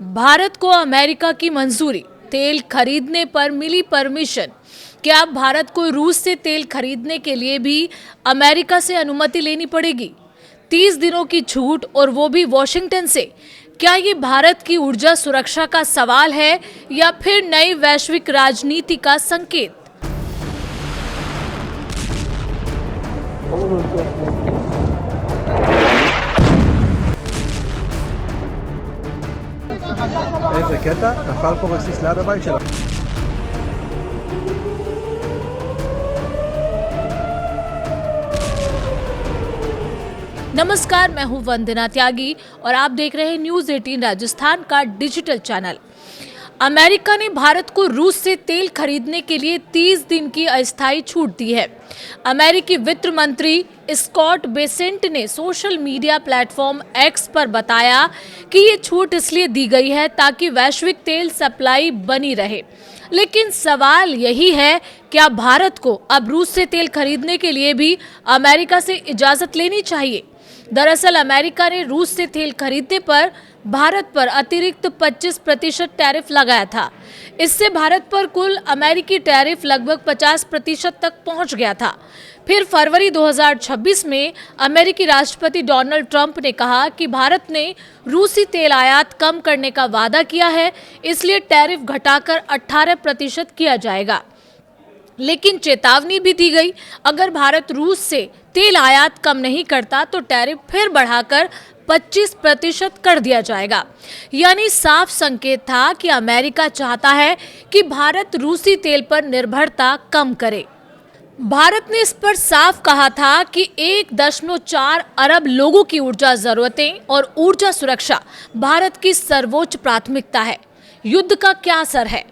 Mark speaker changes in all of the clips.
Speaker 1: भारत को अमेरिका की मंजूरी, तेल खरीदने पर मिली परमिशन। क्या अब भारत को रूस से तेल खरीदने के लिए भी अमेरिका से अनुमति लेनी पड़ेगी? 30 दिनों की छूट और वो भी वॉशिंगटन से। क्या ये भारत की ऊर्जा सुरक्षा का सवाल है या फिर नई वैश्विक राजनीति का संकेत?
Speaker 2: איזה קטע, נפל פה רסיס ליד הבית שלה.
Speaker 1: नमस्कार, मैं हूं वंदना त्यागी और आप देख रहे हैं न्यूज 18 राजस्थान का डिजिटल चैनल। अमेरिका ने भारत को रूस से तेल खरीदने के लिए 30 दिन की अस्थायी छूट दी है। अमेरिकी वित्त मंत्री स्कॉट बेसेंट ने सोशल मीडिया प्लेटफॉर्म एक्स पर बताया कि ये छूट इसलिए दी गई है ताकि वैश्विक तेल सप्लाई बनी रहे। लेकिन सवाल यही है, क्या भारत को अब रूस से तेल खरीदने के लिए भी अमेरिका से इजाजत लेनी चाहिए? दरअसल अमेरिका ने रूस से तेल खरीदने पर भारत पर अतिरिक्त 25% टैरिफ लगाया था। इससे भारत पर कुल अमेरिकी टैरिफ लगभग 50% तक पहुंच गया था। फिर फरवरी 2026 में अमेरिकी राष्ट्रपति डोनाल्ड ट्रंप ने कहा कि भारत ने रूसी तेल आयात कम करने का वादा किया है, इसलिए टैरिफ घटाकर 18% किया जाएगा। लेकिन चेतावनी भी दी गई, अगर भारत रूस से तेल आयात कम नहीं करता तो टैरिफ फिर बढ़ाकर 25% कर दिया जाएगा। यानी साफ संकेत था कि अमेरिका चाहता है कि भारत रूसी तेल पर निर्भरता कम करे। भारत ने इस पर साफ कहा था कि 1.4 अरब लोगों की ऊर्जा जरूरतें और ऊर्जा सुरक्षा भारत की सर्वोच्च प्राथमिकता है। युद्ध का क्या असर है?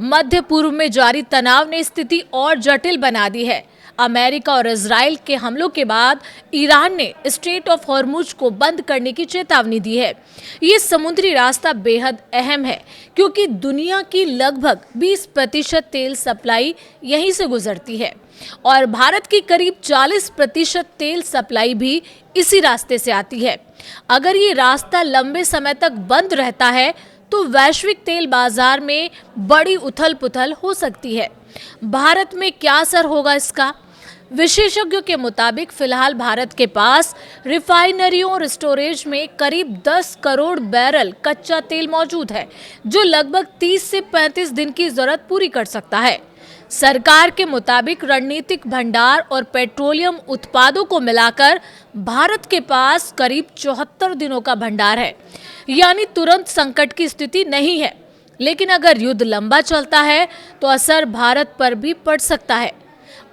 Speaker 1: मध्य पूर्व में जारी तनाव ने स्थिति और जटिल बना दी है। अमेरिका और इजराइल के हमलों के बाद ईरान ने स्ट्रेट ऑफ हॉर्मुज को बंद करने की चेतावनी दी है। ये समुद्री रास्ता बेहद अहम है क्योंकि दुनिया की लगभग 20% तेल सप्लाई यहीं से गुजरती है और भारत की करीब 40% तेल सप्लाई भी इसी रास्ते से आती है। अगर ये रास्ता लंबे समय तक बंद रहता है तो वैश्विक तेल बाजार में बड़ी उथल पुथल हो सकती है। भारत में क्या असर होगा इसका? विशेषज्ञों के मुताबिक फिलहाल भारत के पास रिफाइनरियों और स्टोरेज में करीब 10 करोड़ बैरल कच्चा तेल मौजूद है, जो लगभग 30 से 35 दिन की जरूरत पूरी कर सकता है। सरकार के मुताबिक रणनीतिक भंडार और पेट्रोलियम उत्पादों को मिलाकर भारत के पास करीब 74 दिनों का भंडार है, यानी तुरंत संकट की स्थिति नहीं है। लेकिन अगर युद्ध लंबा चलता है तो असर भारत पर भी पड़ सकता है।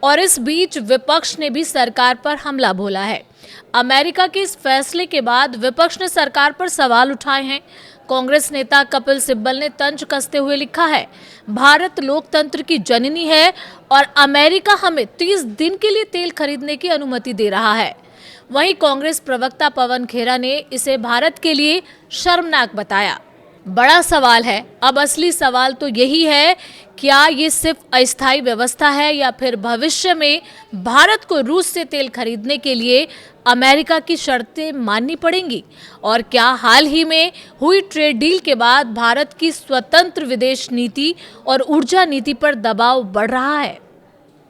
Speaker 1: और इस बीच विपक्ष ने भी सरकार पर हमला बोला है। अमेरिका के इस फैसले के बाद विपक्ष ने सरकार पर सवाल उठाए हैं। कांग्रेस नेता कपिल सिब्बल ने तंज कसते हुए लिखा है, भारत लोकतंत्र की जननी है और अमेरिका हमें 30 दिन के लिए तेल खरीदने की अनुमति दे रहा है। वहीं कांग्रेस प्रवक्ता पवन खेरा ने इसे भारत के लिए शर्मनाक बताया। बड़ा सवाल है, अब असली सवाल तो यही है, क्या ये सिर्फ अस्थायी व्यवस्था है या फिर भविष्य में भारत को रूस से तेल खरीदने के लिए अमेरिका की शर्तें माननी पड़ेंगी? और क्या हाल ही में हुई ट्रेड डील के बाद भारत की स्वतंत्र विदेश नीति और ऊर्जा नीति पर दबाव बढ़ रहा है?